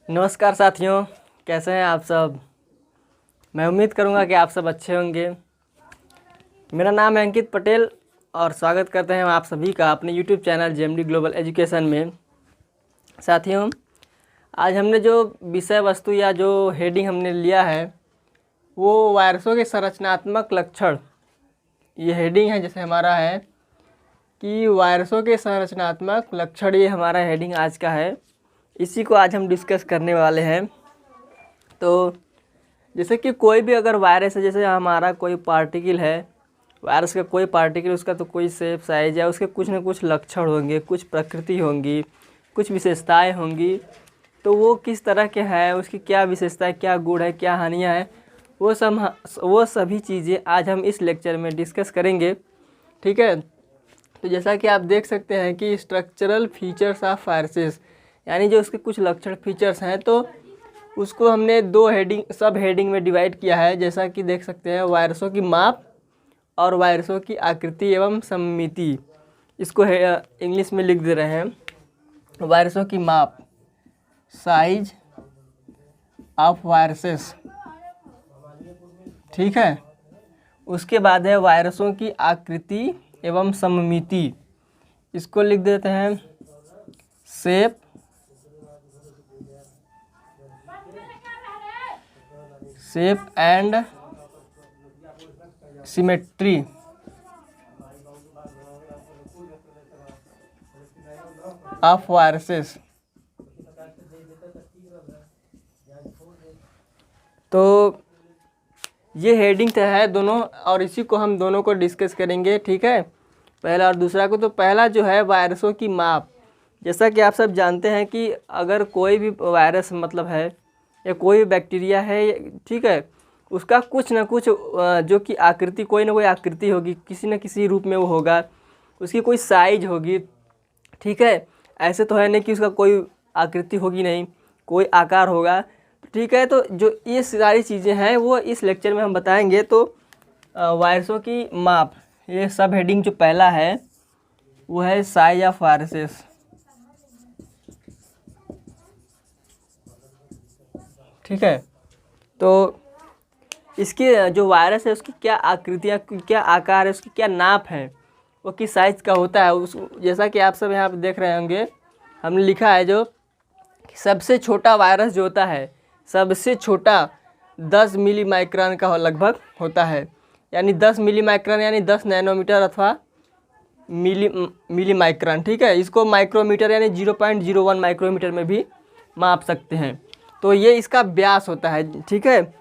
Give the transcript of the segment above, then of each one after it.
नमस्कार साथियों, कैसे हैं आप सब। मैं उम्मीद करूंगा कि आप सब अच्छे होंगे। मेरा नाम है अंकित पटेल और स्वागत करते हैं आप सभी का अपने YouTube channel JMD global education में। साथियों, आज हमने जो विषय वस्तु या जो हेडिंग हमने लिया है वो वायरसों के संरचनात्मक लक्षण, ये हेडिंग है। जैसे हमारा है कि वायरसों के संरचनात्मक लक्षण, ये हमारा हेडिंग आज का है। इसी को आज हम डिस्कस करने वाले हैं। तो जैसे कि कोई भी अगर वायरस है, जैसे हमारा कोई पार्टिकल है, वायरस का कोई पार्टिकल, उसका तो कोई शेप साइज या उसके कुछ न कुछ लक्षण होंगे, कुछ प्रकृति होंगी, कुछ विशेषताएं होंगी। तो वो किस तरह के हैं, उसकी क्या विशेषताएं, क्या गुण है, क्या हानियाँ हैं, वो सभी चीज़ें आज हम इस लेक्चर में डिस्कस करेंगे। ठीक है। तो जैसा कि आप देख सकते हैं कि स्ट्रक्चरल फीचर्स ऑफ वायरसेस, यानी जो उसके कुछ लक्षण फीचर्स हैं, तो उसको हमने दो सब हेडिंग में डिवाइड किया है। जैसा कि देख सकते हैं, वायरसों की माप और वायरसों की आकृति एवं सममिति। इसको इंग्लिश में लिख दे रहे हैं। वायरसों की माप, साइज ऑफ वायरसेस। ठीक है। उसके बाद है वायरसों की आकृति एवं सममिति। इसको लिख देते हैं shape and symmetry. Of viruses. तो ये हेडिंग तो है दोनों, और इसी को हम दोनों को डिस्कस करेंगे। ठीक है, पहला और दूसरा को। तो पहला जो है वायरसों की माप। जैसा कि आप सब जानते हैं कि अगर कोई भी वायरस मतलब है या कोई भी बैक्टीरिया है, ठीक है, उसका कुछ ना कुछ जो कि आकृति, कोई ना कोई आकृति होगी, किसी न किसी रूप में वो होगा, उसकी कोई साइज होगी। ठीक है, ऐसे तो है नहीं कि उसका कोई आकृति होगी नहीं, कोई आकार होगा। ठीक है, तो जो ये सारी चीज़ें हैं वो इस लेक्चर में हम बताएंगे। तो वायरसों की माप, ये सब हेडिंग जो पहला है वो है साइज ऑफ वायरसेस। ठीक है, तो इसके जो वायरस है उसकी क्या आकृतियाँ, क्या आकार है, उसकी क्या नाप है, वो किस साइज़ का होता है। उस जैसा कि आप सब यहाँ पे देख रहे होंगे, हमने लिखा है जो सबसे छोटा वायरस जो होता है, सबसे छोटा 10 मिली माइक्रोन का लगभग होता है। यानी 10 मिली माइक्रोन यानी 10 नैनोमीटर अथवा मिली माइक्रोन। ठीक है, इसको माइक्रोमीटर यानी 0.01 माइक्रोमीटर में भी माप सकते हैं। तो ये इसका व्यास होता है। ठीक है,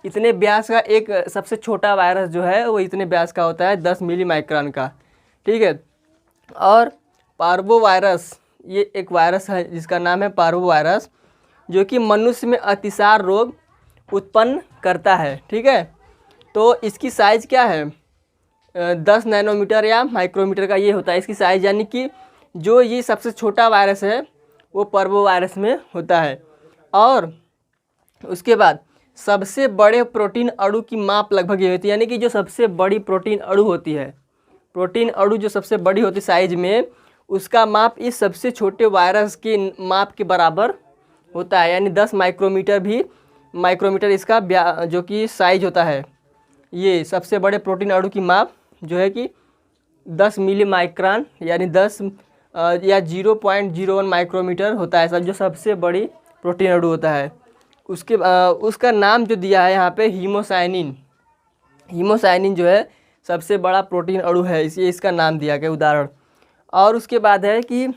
इतने व्यास का एक सबसे छोटा वायरस जो है वो इतने व्यास का होता है, 10 मिली माइक्रोन का। ठीक है, और पार्वो वायरस, ये एक वायरस है जिसका नाम है पार्वो वायरस, जो कि मनुष्य में अतिसार रोग उत्पन्न करता है। ठीक है, तो इसकी साइज़ क्या है, 10 नैनोमीटर या माइक्रोमीटर का ये होता है इसकी साइज़। यानी कि जो ये सबसे छोटा वायरस है वो पार्वो वायरस में होता है। और उसके बाद सबसे बड़े प्रोटीन अणु की माप लगभग ये होती है। यानी कि जो सबसे बड़ी प्रोटीन अणु होती है, प्रोटीन अणु जो सबसे बड़ी होती है साइज में, उसका माप इस सबसे छोटे वायरस के माप के बराबर होता है। यानी 10 माइक्रोमीटर इसका जो कि साइज होता है। ये सबसे बड़े प्रोटीन अणु की माप जो है कि 10 मिली माइक्रोन यानी 10 या 0.01 माइक्रोमीटर होता है, जो सबसे बड़ी प्रोटीन अणु होता है। उसका नाम जो दिया है यहाँ पे हीमोसाइनिन। हीमोसाइनिन जो है सबसे बड़ा प्रोटीन अणु है, इसलिए इसका नाम दिया गया उदाहरण। और उसके बाद है कि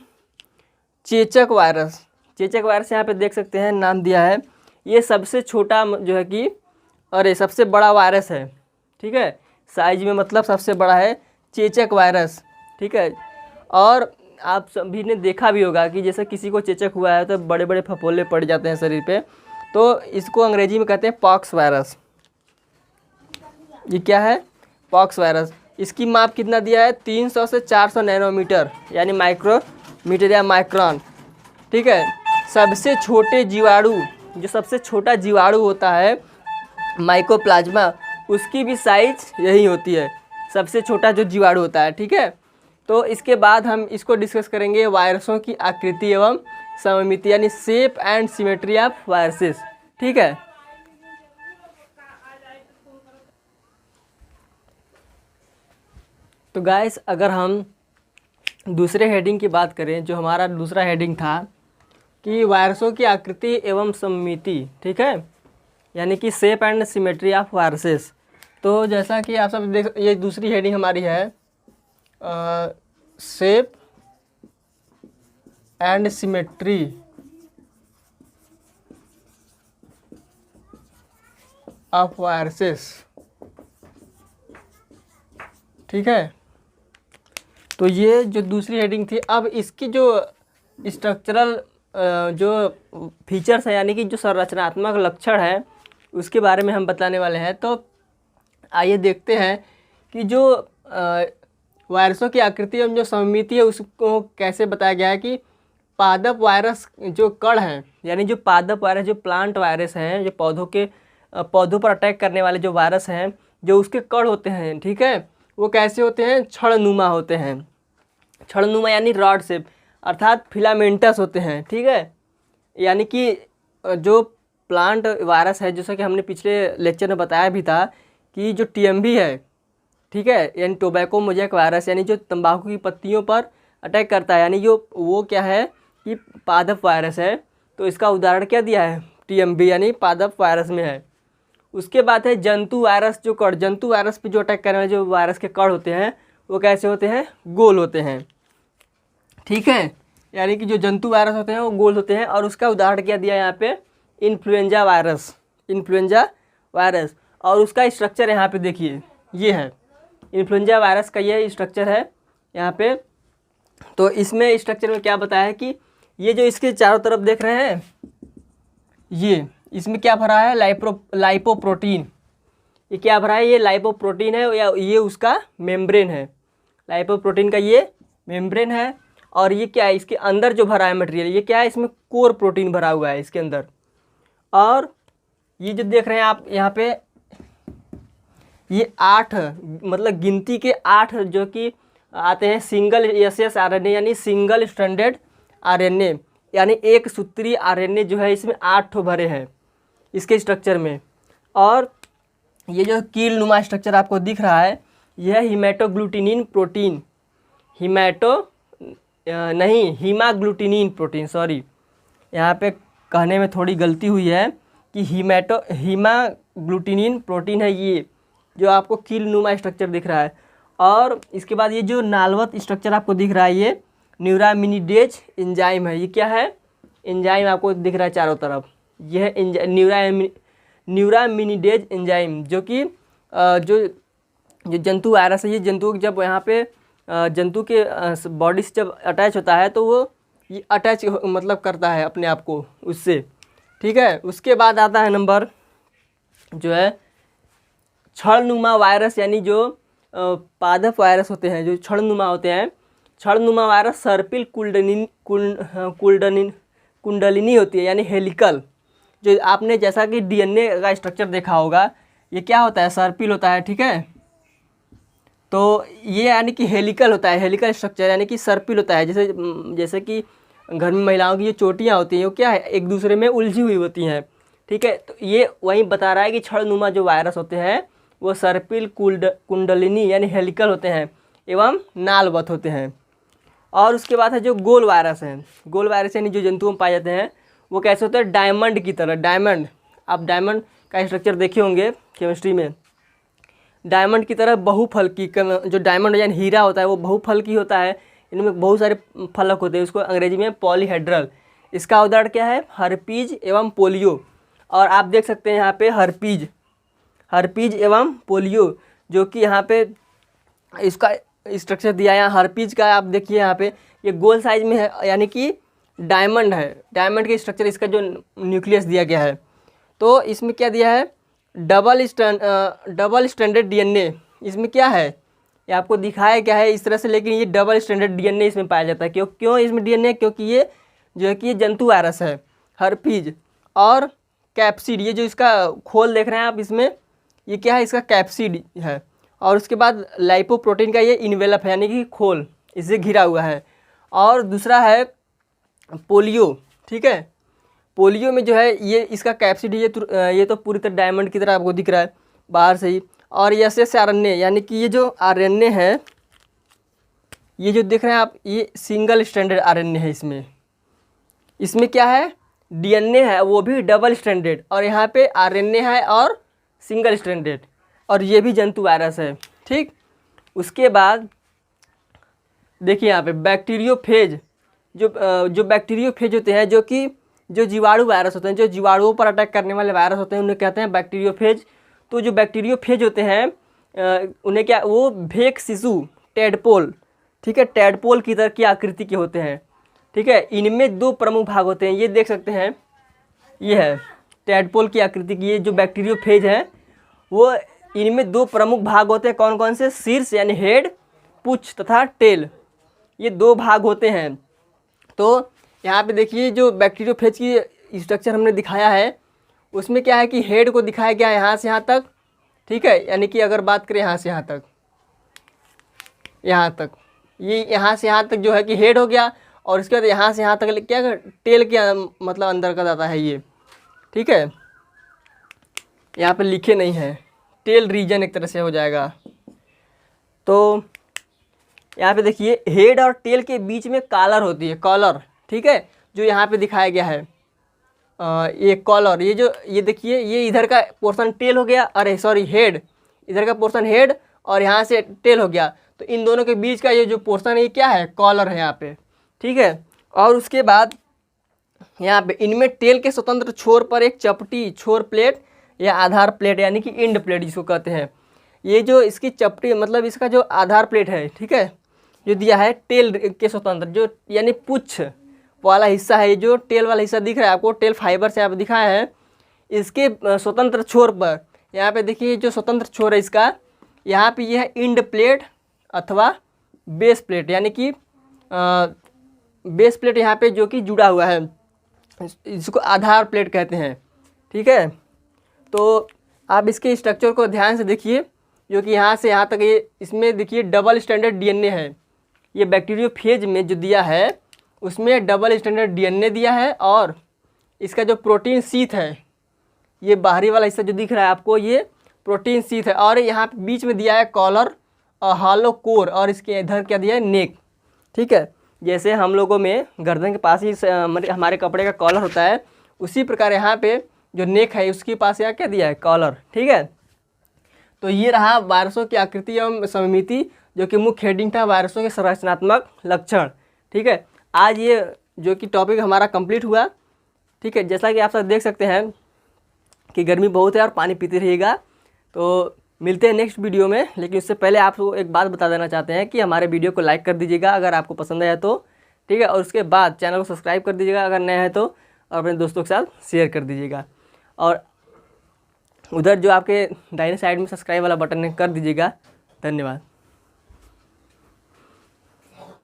चेचक वायरस। चेचक वायरस यहाँ पे देख सकते हैं नाम दिया है। ये सबसे छोटा जो है कि सबसे बड़ा वायरस है। ठीक है, साइज में मतलब सबसे बड़ा है चेचक वायरस। ठीक है, और आप सभी ने देखा भी होगा कि जैसे किसी को चेचक हुआ है तो बड़े बड़े फफोले पड़ जाते हैं शरीर पे, तो इसको अंग्रेजी में कहते हैं पॉक्स वायरस। ये क्या है, पॉक्स वायरस। इसकी माप कितना दिया है, 300 से 400 नैनोमीटर यानी माइक्रोमीटर या माइक्रोन। ठीक है, सबसे छोटे जीवाणु, जो सबसे छोटा जीवाणु होता है माइकोप्लाज्मा, उसकी भी साइज यही होती है, सबसे छोटा जो जीवाणु होता है। ठीक है, तो इसके बाद हम इसको डिस्कस करेंगे वायरसों की आकृति एवं सममिति यानी shape and symmetry of viruses. ठीक है, तो गाइस अगर हम दूसरे हेडिंग की बात करें, जो हमारा दूसरा हेडिंग था कि वायरसों की आकृति एवं सममिति, ठीक है, यानी कि shape and symmetry of viruses. तो जैसा कि आप सब देख, ये दूसरी हेडिंग हमारी है shape and symmetry of viruses. ठीक है, तो ये जो दूसरी हेडिंग थी, अब इसकी जो स्ट्रक्चरल जो फीचर्स है यानी कि जो संरचनात्मक लक्षण है उसके बारे में हम बताने वाले हैं। तो आइए देखते हैं कि जो वायरसों की आकृति एवं जो सममिति है उसको कैसे बताया गया है कि पादप वायरस जो कण हैं, यानी जो पादप वायरस, जो प्लांट वायरस हैं, जो पौधों पर अटैक करने वाले जो वायरस हैं, जो उसके कण होते हैं, ठीक है, वो कैसे होते हैं, छड़नुमा होते हैं। छड़नुमा यानी रॉड शेप, अर्थात फिलामेंटस होते हैं। ठीक है, यानी कि जो प्लांट वायरस है, जैसा कि हमने पिछले लेक्चर में बताया भी था कि जो टीएमवी है, ठीक है, यानी टोबैको मोज़ेक वायरस, यानी जो तंबाकू की पत्तियों पर अटैक करता है, यानी जो वो क्या है कि पादप वायरस है। तो इसका उदाहरण क्या दिया है, टीएमवी यानी पादप वायरस में है। उसके बाद है जंतु वायरस, जो कण, जंतु वायरस पे जो अटैक करने वाले जो वायरस के कण होते हैं वो कैसे होते हैं, गोल होते हैं। ठीक है, यानी कि जो जंतु वायरस होते हैं वो गोल होते हैं। और उसका उदाहरण क्या दिया यहाँ पे, इन्फ्लुएंजा वायरस, इन्फ्लुएंजा वायरस। और उसका स्ट्रक्चर यहाँ पे देखिए, ये है इन्फ्लुएंजा वायरस का, ये स्ट्रक्चर है यहाँ पे। तो इसमें स्ट्रक्चर में क्या बताया है कि ये जो इसके चारों तरफ देख रहे हैं, ये इसमें क्या भरा है, लाइपोप्रोटीन। ये क्या भरा है, ये लाइपोप्रोटीन है, या ये उसका मेम्ब्रेन है। लाइपोप्रोटीन का ये मेम्ब्रेन है। और ये क्या है, इसके अंदर जो भरा है मटेरियल, ये क्या है, इसमें कोर प्रोटीन भरा हुआ है इसके अंदर। और ये जो देख रहे हैं आप यहाँ पे, ये 8 मतलब गिनती के 8 जो कि आते हैं सिंगल एस आरएनए, यानी सिंगल स्ट्रैंडेड आरएनए, यानी एक सूत्री आरएनए जो है, इसमें 8 ठो भरे हैं इसके स्ट्रक्चर में। और ये जो कील नुमा स्ट्रक्चर आपको दिख रहा है, यह हीमेटोग्लूटिनिन प्रोटीन, हीमाग्लूटिनिन प्रोटीन, सॉरी यहाँ पे कहने में थोड़ी गलती हुई है कि हीमाग्लूटिनिन प्रोटीन है ये, जो आपको कील नुमा स्ट्रक्चर दिख रहा है। और इसके बाद ये जो नालवत स्ट्रक्चर आपको दिख रहा है, ये न्यूरामिनिडेज एंजाइम है। ये क्या है, एंजाइम आपको दिख रहा है चारों तरफ, यह है न्यूरामिनिडेज एंजाइम, जो कि जो जंतु वायरस है, ये जंतु जब यहाँ पे जंतु के बॉडी से जब अटैच होता है तो वो ये अटैच मतलब करता है अपने आप को उससे। ठीक है, उसके बाद आता है नंबर जो है छड़नुमा वायरस, यानी जो पादप वायरस होते हैं, जो छड़नुमा होते हैं। छड़नुमा वायरस सर्पिल कुंडलिनी होती है, यानी हेलिकल। जो आपने जैसा कि डीएनए का स्ट्रक्चर देखा होगा, ये क्या होता है, सर्पिल होता है। ठीक है, तो ये यानी कि हेलिकल होता है, हेलिकल स्ट्रक्चर यानी कि सर्पिल होता है। जैसे कि घर में महिलाओं की जो चोटियाँ होती हैं वो क्या है, एक दूसरे में उलझी हुई होती हैं। ठीक है, तो ये वही बता रहा है कि छड़नुमा जो वायरस होते हैं वो सर्पिल कुंडलिनी यानी हेलिकल होते हैं एवं नालवत होते हैं। और उसके बाद है जो गोल वायरस हैं। गोल वायरस यानी जो जंतुओं में पाए जाते हैं वो कैसे होते हैं, डायमंड की तरह। डायमंड, आप डायमंड का स्ट्रक्चर देखे होंगे केमिस्ट्री में, डायमंड की तरह बहुफलकी। जो डायमंड यानी हीरा होता है वो बहुफलकी होता है, इनमें बहुत सारे फलक होते हैं, उसको अंग्रेजी में पॉलीहेड्रल। इसका उदाहरण क्या है, हर्पीज एवं पोलियो। और आप देख सकते हैं यहाँ पे हर्पीज एवं पोलियो, जो कि यहाँ पे इसका स्ट्रक्चर दिया है। यहाँ हर्पीज का आप देखिए, यहाँ पे ये गोल साइज में है, यानी कि डायमंड है। डायमंड के स्ट्रक्चर, इसका जो न्यूक्लियस दिया गया है, तो इसमें क्या दिया है, डबल स्ट्रैंडेड डीएनए। इसमें क्या है, ये आपको दिखाया क्या है इस तरह से, लेकिन ये डबल स्ट्रैंडेड डीएनए इसमें पाया जाता है। क्यों इसमें डीएनए, क्योंकि ये जो है कि ये जंतु वायरस है, हर्पीज। और कैप्सिड, ये जो इसका खोल देख रहे हैं आप, इसमें ये क्या है, इसका कैप्सिड है। और उसके बाद लाइपोप्रोटीन का ये इन्वेलप है, यानी कि खोल इससे घिरा हुआ है। और दूसरा है पोलियो। ठीक है। पोलियो में जो है ये इसका कैप्सिड ये तो पूरी तरह डायमंड की तरह आपको दिख रहा है बाहर से ही। और एस आरएनए यानी कि ये जो आरएनए है, ये जो देख रहे हैं आप, ये सिंगल स्ट्रैंडेड आरएनए है। इसमें क्या है, डीएनए है वो भी डबल स्ट्रैंडेड, और यहाँ पे आरएनए है और सिंगल स्ट्रैंडेड, और ये भी जंतु वायरस है। ठीक, उसके बाद देखिए यहाँ पे बैक्टीरियोफेज, जो बैक्टीरियोफेज होते हैं, जो जीवाणु वायरस होते हैं, जो जीवाणुओं पर अटैक करने वाले वायरस होते हैं, उन्हें कहते हैं बैक्टीरियोफेज। तो जो बैक्टीरियोफेज होते हैं उन्हें क्या, वो भेक शिशु टेडपोल, ठीक है, टेडपोल की तरह की आकृति के होते हैं। ठीक है, इनमें 2 प्रमुख भाग होते हैं, ये देख सकते हैं, ये है टेडपोल की आकृति की। ये जो बैक्टीरियोफेज है वो इनमें 2 प्रमुख भाग होते हैं। कौन कौन से, शीर्ष यानी हेड, पुच्छ तथा टेल, ये 2 भाग होते हैं। तो यहाँ पे देखिए जो बैक्टीरियोफेज की स्ट्रक्चर हमने दिखाया है उसमें क्या है कि हेड को दिखाया गया है यहाँ से यहाँ तक। ठीक है, यानी कि अगर बात करें यहाँ से यहाँ तक, ये यहाँ से यहाँ तक जो है कि हेड हो गया, और इसके बाद यहाँ से यहाँ तक क्या टेल के मतलब अंदर का जाता है ये। ठीक है, यहाँ पे लिखे नहीं है, टेल रीजन एक तरह से हो जाएगा। तो यहाँ पे देखिए हेड और टेल के बीच में कॉलर होती है, कॉलर। ठीक है, जो यहाँ पे दिखाया गया है ये कॉलर, ये देखिए, ये इधर का पोर्शन टेल हो गया, अरे सॉरी हेड, इधर का पोर्शन हेड और यहाँ से टेल हो गया। तो इन दोनों के बीच का ये जो पोर्शन है ये क्या है, कॉलर है यहाँ पे। ठीक है, और उसके बाद यहाँ पे इनमें टेल के स्वतंत्र छोर पर एक चपटी छोर प्लेट या आधार प्लेट यानी कि इंड प्लेट जिसको कहते हैं, ये जो इसकी चपटी मतलब इसका जो आधार प्लेट है, ठीक है, जो दिया है टेल के स्वतंत्र, जो यानी पुच्छ वाला हिस्सा है, जो टेल वाला हिस्सा दिख रहा है आपको, टेल फाइबर से आप दिखाया है, इसके स्वतंत्र छोर पर यहाँ पे देखिए जो स्वतंत्र छोर है इसका, यहाँ पे ये है इंड प्लेट अथवा बेस प्लेट, यानी कि बेस प्लेट यहाँ पे जो कि जुड़ा हुआ है, इसको आधार प्लेट कहते हैं। ठीक है, तो आप इसके स्ट्रक्चर को ध्यान से देखिए, जो कि यहाँ से यहाँ तक ये, इसमें देखिए डबल स्टैंडर्ड डीएनए है। ये बैक्टीरियोफेज में जो दिया है उसमें डबल स्टैंडर्ड डीएनए दिया है, और इसका जो प्रोटीन शीथ है, ये बाहरी वाला हिस्सा जो दिख रहा है आपको, ये प्रोटीन शीथ है, और यहाँ पे बीच में दिया है कॉलर और हॉलो कोर, और इसके इधर क्या दिया है, नेक। ठीक है, जैसे हम लोगों में गर्दन के पास ही हमारे कपड़े का कॉलर होता है, उसी प्रकार यहाँ पे जो नेक है उसके पास यहाँ क्या दिया है, कॉलर। ठीक है, तो ये रहा वायरसों की आकृति एवं समिति, जो कि मुख्य हेडिंग था वायरसों के संरचनात्मक लक्षण। ठीक है, आज ये जो कि टॉपिक हमारा कंप्लीट हुआ। ठीक है, जैसा कि आप सब देख सकते हैं कि गर्मी बहुत है और पानी पीते रहिएगा। तो मिलते हैं नेक्स्ट वीडियो में, लेकिन उससे पहले आपको एक बात बता देना चाहते हैं कि हमारे वीडियो को लाइक कर दीजिएगा अगर आपको पसंद आया तो। ठीक है, और उसके बाद चैनल को सब्सक्राइब कर दीजिएगा अगर नया है तो, और अपने दोस्तों के साथ शेयर कर दीजिएगा, और उधर जो आपके दाहिने साइड में सब्सक्राइब वाला बटन है कर दीजिएगा। धन्यवाद।